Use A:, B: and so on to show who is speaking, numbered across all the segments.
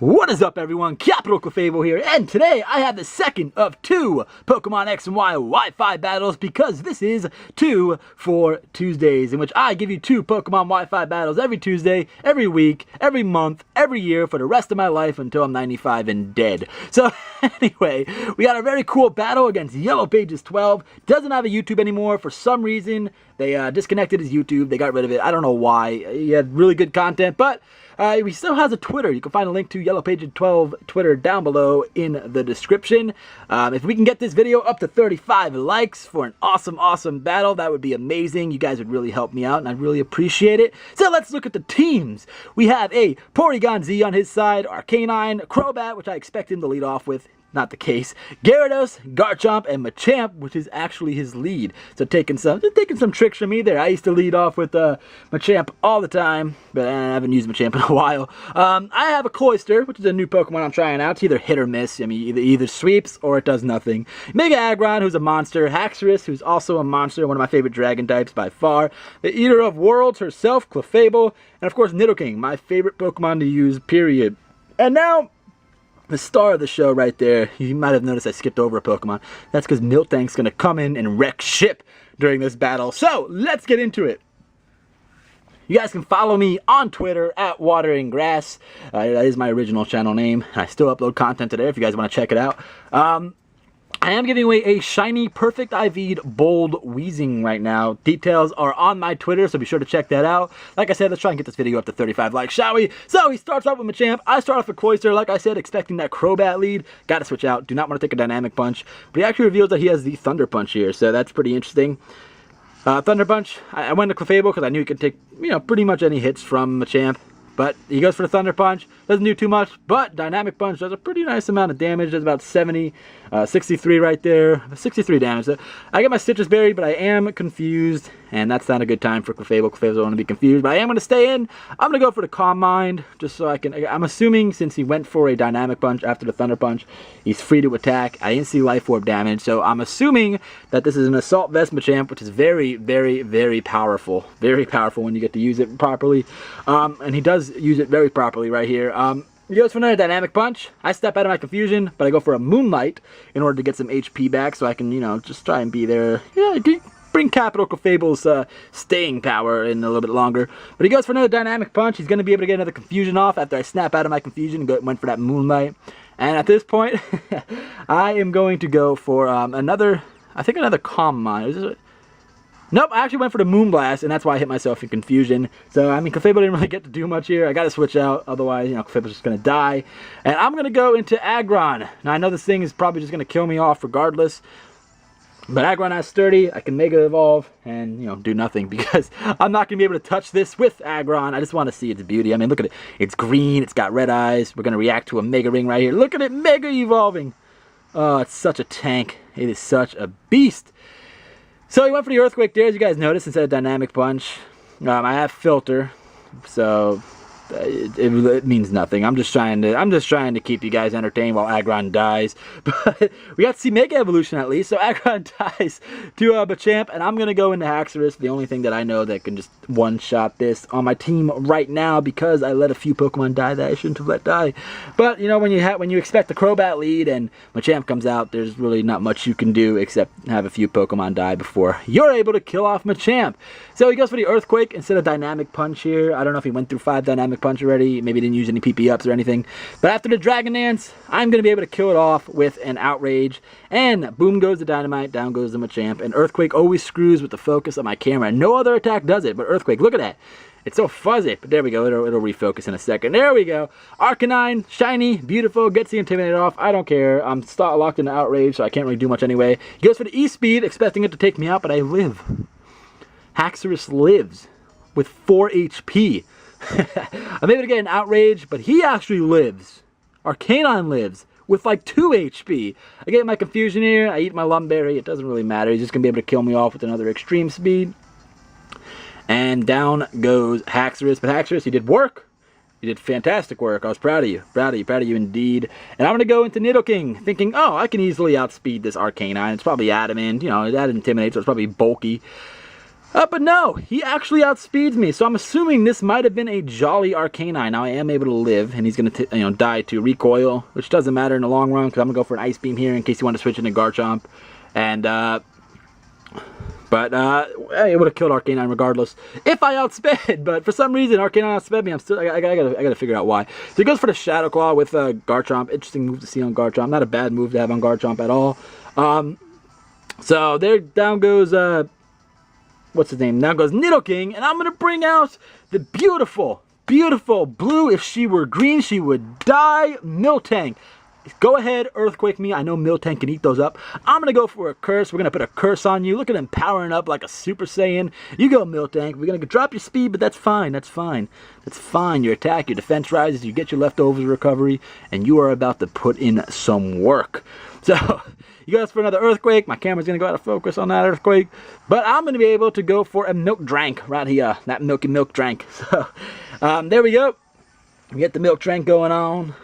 A: What is up, everyone? CapitalClefable here, and today I have the second of two Pokemon X and Y Wi-Fi battles because this is 2 for Tuesdays, in which I give you two Pokemon Wi-Fi battles every Tuesday, every week, every month, every year for the rest of my life until I'm 95 and dead. So anyway, we got a very cool battle against YellowPages12. Doesn't have a YouTube anymore for some reason. They disconnected his YouTube. They got rid of it. I don't know why. He had really good content, but he still has a Twitter. You can find a link to YellowPages12 Twitter down below in the description. If we can get this video up to 35 likes for an awesome battle, that would be amazing. You guys would really help me out, and I'd really appreciate it. So let's look at the teams. We have a Porygon Z on his side, Arcanine, Crobat, which I expect him to lead off with. Not the case. Gyarados, Garchomp, and Machamp, which is actually his lead. So taking some tricks from me there. I used to lead off with Machamp all the time, but I haven't used Machamp in a while. I have a Cloyster, which is a new Pokemon I'm trying out. It's either hit or miss. I mean, either sweeps or it does nothing. Mega Aggron, who's a monster. Haxorus, who's also a monster, one of my favorite dragon types by far. The Eater of Worlds herself, Clefable, and of course Nidoking, my favorite Pokemon to use, period. And now, the star of the show right there. You might have noticed I skipped over a Pokemon. That's because Miltank's going to come in and wreck ship during this battle. So, let's get into it. You guys can follow me on Twitter at Watering Grass. That is my original channel name. I still upload content to there if you guys want to check it out. I am giving away a shiny Perfect IV'd Bold Weezing right now. Details are on my Twitter, so be sure to check that out. Like I said, let's try and get this video up to 35 likes, shall we? So he starts off with Machamp. I start off with Cloyster, like I said, expecting that Crobat lead. Gotta switch out. Do not want to take a Dynamic Punch. But he actually reveals that he has the Thunder Punch here, so that's pretty interesting. Thunder Punch, I went to Clefable because I knew he could take, pretty much any hits from Machamp. But he goes for the Thunder Punch, doesn't do too much, but Dynamic Punch does a pretty nice amount of damage. Does about 70, 63 right there, 63 damage. So I get my Citrus Berry, but I am confused, and that's not a good time for Clefable. Clefable don't want to be confused, but I am going to stay in. I'm going to go for the Calm Mind, just so I can, I'm assuming since he went for a Dynamic Punch after the Thunder Punch, he's free to attack. I didn't see Life Orb damage, so I'm assuming that this is an Assault Vest Machamp, which is very powerful. Very powerful when you get to use it properly. And he does use it very properly right here. He goes for another Dynamic Punch. I step out of my confusion, but I go for a Moonlight in order to get some HP back so I can, just try and be there. Yeah, bring CapitalClefable's staying power in a little bit longer. But he goes for another Dynamic Punch. He's going to be able to get another Confusion off after I snap out of my confusion and went for that Moonlight. And at this point, I am going to go for another Calm Mind. Nope, I actually went for the Moonblast, and that's why I hit myself in confusion. So, I mean, Clefable didn't really get to do much here. I got to switch out, otherwise, Clefable's just going to die. And I'm going to go into Aggron. Now, I know this thing is probably just going to kill me off regardless. But Aggron has Sturdy. I can Mega Evolve and, do nothing because I'm not going to be able to touch this with Aggron. I just want to see its beauty. I mean, look at it. It's green. It's got red eyes. We're going to react to a Mega Ring right here. Look at it Mega Evolving. Oh, it's such a tank. It is such a beast. So he went for the Earthquake there, as you guys noticed, instead of Dynamic Punch. I have Filter, so it means nothing. I'm just trying to keep you guys entertained while Aggron dies. But we got to see Mega Evolution at least. So Aggron dies to Machamp, and I'm gonna go into Haxorus, the only thing that I know that can just one-shot this on my team right now because I let a few Pokemon die that I shouldn't have let die. But when you expect the Crobat lead and Machamp comes out, there's really not much you can do except have a few Pokemon die before you're able to kill off Machamp. So he goes for the Earthquake instead of Dynamic Punch here. I don't know if he went through 5 Dynamic Punch already. Maybe didn't use any PP ups or anything. But after the Dragon Dance, I'm going to be able to kill it off with an Outrage. And boom goes the Dynamite, down goes the Machamp. And Earthquake always screws with the focus of my camera. No other attack does it, but Earthquake, look at that. It's so fuzzy, but there we go. It'll refocus in a second. There we go. Arcanine, shiny, beautiful, gets the Intimidator off. I don't care. I'm locked into Outrage, so I can't really do much anyway. He goes for the E-Speed, expecting it to take me out, but I live. Haxorus lives with 4 HP. I'm able to get an Outrage, but he actually lives. Arcanine lives with like 2 HP. I get my Confusion here. I eat my Lumberry. It doesn't really matter. He's just going to be able to kill me off with another Extreme Speed. And down goes Haxorus. But Haxorus, you did work. You did fantastic work. I was proud of you. Proud of you indeed. And I'm going to go into Nidoking, thinking, oh, I can easily outspeed this Arcanine. It's probably Adamant. It had Intimidate, so it's probably bulky. But no, he actually outspeeds me, so I'm assuming this might have been a Jolly Arcanine. Now I am able to live, and he's going to die to Recoil, which doesn't matter in the long run, because I'm going to go for an Ice Beam here in case you want to switch into Garchomp. And, it would have killed Arcanine regardless if I outsped, but for some reason Arcanine outsped me. I gotta figure out why. So he goes for the Shadow Claw with Garchomp. Interesting move to see on Garchomp. Not a bad move to have on Garchomp at all. So there down goes what's his name? Now goes Nidoking, and I'm gonna bring out the beautiful blue. If she were green, she would die. Miltank. Go ahead, Earthquake me. I know Miltank can eat those up. I'm going to go for a curse. We're going to put a curse on you. Look at him powering up like a Super Saiyan. You go, Miltank. We're going to drop your speed, but that's fine. That's fine. That's fine. Your attack, your defense rises. You get your leftovers recovery, and you are about to put in some work. So, he goes for another Earthquake. My camera's going to go out of focus on that Earthquake. But I'm going to be able to go for a Milk Drank right here. That Milk Drank. So, there we go. We get the Milk Drank going on.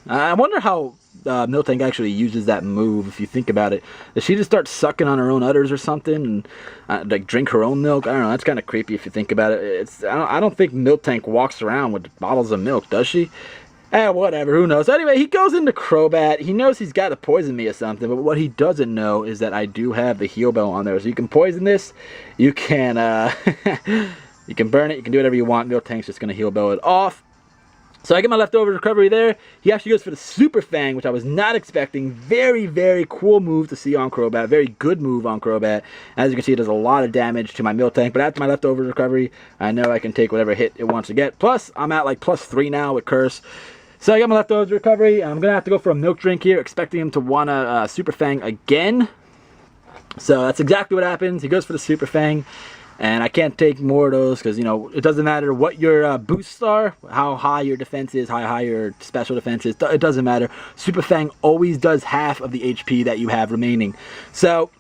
A: I wonder how Miltank actually uses that move, if you think about it. Does she just start sucking on her own udders or something and like drink her own milk? I don't know. That's kind of creepy if you think about it. I don't think Miltank walks around with bottles of milk, does she? Whatever, who knows. Anyway, he goes into Crobat. He knows he's got to poison me or something, but what he doesn't know is that I do have the Heal Bell on there. So you can poison this, you can you can burn it, you can do whatever you want. Miltank's just going to Heal Bell it off. So I get my leftover recovery there. He actually goes for the Super Fang, which I was not expecting. Very, very cool move to see on Crobat. Very good move on Crobat. As you can see, it does a lot of damage to my Miltank. But after my leftover recovery, I know I can take whatever hit it wants to get. Plus, I'm at like +3 now with Curse. So I got my leftovers recovery. And I'm going to have to go for a Milk Drink here, expecting him to want a Super Fang again. So that's exactly what happens. He goes for the Super Fang. And I can't take more of those because, you know, it doesn't matter what your boosts are, how high your defense is, how high your special defense is. It doesn't matter. Super Fang always does half of the HP that you have remaining. So,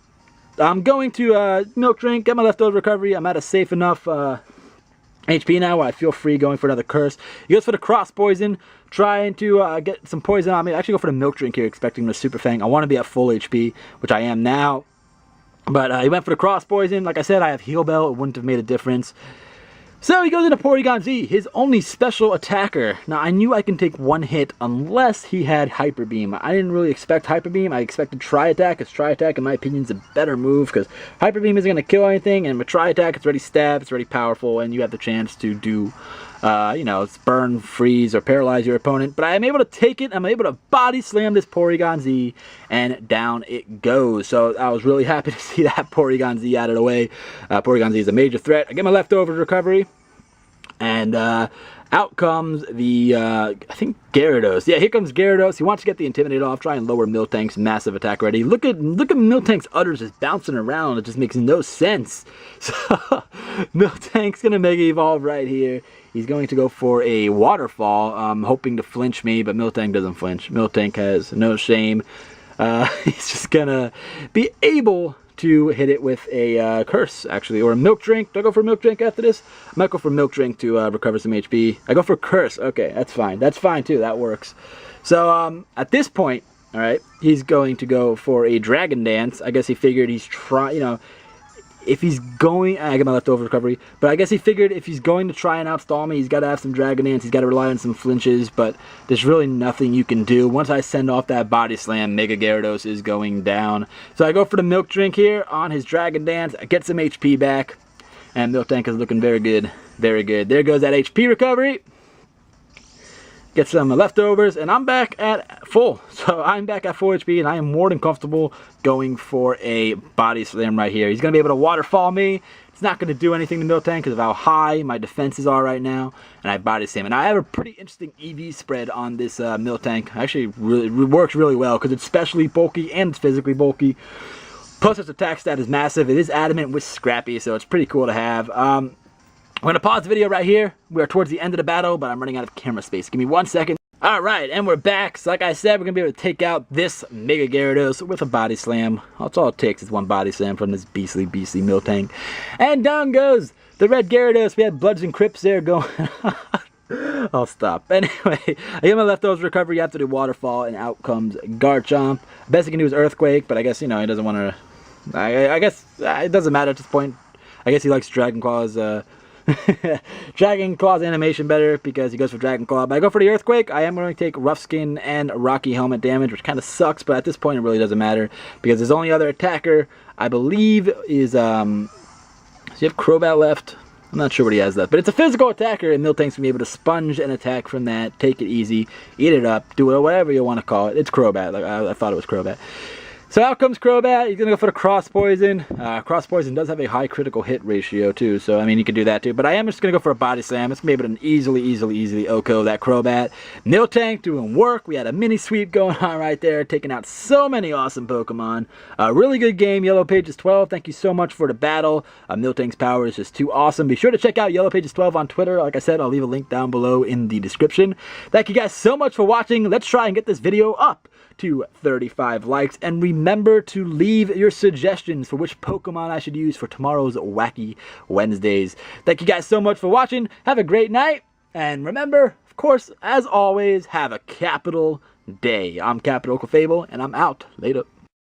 A: I'm going to Milk Drink, get my leftover recovery. I'm at a safe enough HP now where I feel free going for another Curse. He goes for the Cross Poison, trying to get some poison on me. I actually go for the Milk Drink here, expecting the Super Fang. I want to be at full HP, which I am now. But he went for the Cross Poison. Like I said, I have Heal Bell. It wouldn't have made a difference. So he goes into Porygon Z, his only special attacker. Now, I knew I can take one hit unless he had Hyper Beam. I didn't really expect Hyper Beam. I expected Tri Attack, because Tri Attack, in my opinion, is a better move, because Hyper Beam isn't going to kill anything, and with Tri Attack, it's already stab, it's already powerful, and you have the chance to do, you know, burn, freeze, or paralyze your opponent. But I'm able to take it, I'm able to body slam this Porygon Z, and down it goes. So I was really happy to see that Porygon Z out of the way. Porygon Z is a major threat. I get my leftovers recovery. And out comes the, I think, Gyarados. Yeah, here comes Gyarados. He wants to get the Intimidate off, try and lower Miltank's massive attack ready. Look at Miltank's udders just bouncing around. It just makes no sense. So, Miltank's going to Mega Evolve right here. He's going to go for a Waterfall, hoping to flinch me, but Miltank doesn't flinch. Miltank has no shame. He's just going to be able to hit it with a Curse, actually, or a Milk Drink. Do I go for a Milk Drink after this? I might go for a Milk Drink to recover some HP. I go for Curse. Okay, that's fine. That's fine, too. That works. So, at this point, all right, he's going to go for a Dragon Dance. I guess he figured he's trying, you know, if he's going, I get my leftover recovery, but I guess he figured if he's going to try and outstall me, he's got to have some Dragon Dance, he's got to rely on some flinches, but there's really nothing you can do. Once I send off that Body Slam, Mega Gyarados is going down. So I go for the Milk Drink here on his Dragon Dance, I get some HP back, and Miltank is looking very good, very good. There goes that HP recovery. Get some leftovers, and I'm back at full. So I'm back at full HP, and I am more than comfortable going for a Body Slam right here. He's going to be able to Waterfall me. It's not going to do anything to Miltank because of how high my defenses are right now, and I Body Slam. And I have a pretty interesting EV spread on this Miltank. Actually, really works really well because it's specially bulky and it's physically bulky. Plus, its attack stat is massive. It is Adamant with Scrappy, so it's pretty cool to have. I'm going to pause the video right here. We are towards the end of the battle, but I'm running out of camera space. Give me 1 second. Alright, and we're back. So like I said, we're going to be able to take out this Mega Gyarados with a Body Slam. That's all it takes is one Body Slam from this beastly Miltank. And down goes the red Gyarados. We had Bloods and Crips there going I'll stop. Anyway, I get my leftovers recovery after the Waterfall, and out comes Garchomp. Best he can do is Earthquake, but I guess, you know, he doesn't want to... I guess it doesn't matter at this point. I guess he likes Dragon Claw's Dragon Claw's animation better because he goes for Dragon Claw. But I go for the Earthquake. I am going to take Rough Skin and Rocky Helmet damage, which kind of sucks, but at this point it really doesn't matter because his only other attacker, I believe, is does he have Crobat left? I'm not sure what he has left, but it's a physical attacker, and Miltank's going to be able to sponge an attack from that, take it easy, eat it up, do it, whatever you want to call it. It's Crobat. Like I thought it was Crobat. So out comes Crobat. He's going to go for the Cross Poison. Cross Poison does have a high critical hit ratio too, so I mean you can do that too. But I am just going to go for a Body Slam. It's maybe an easily OHKO that Crobat. Miltank doing work. We had a mini sweep going on right there, taking out so many awesome Pokemon. Really good game, YellowPages12. Thank you so much for the battle. Miltank's power is just too awesome. Be sure to check out YellowPages12 on Twitter. Like I said, I'll leave a link down below in the description. Thank you guys so much for watching. Let's try and get this video up to 35 likes, and remember to leave your suggestions for which Pokemon I should use for tomorrow's Wacky Wednesdays. Thank you guys so much for watching. Have a great night, and remember, of course, as always, have a capital day. I'm CapitalClefable, and I'm out. Later.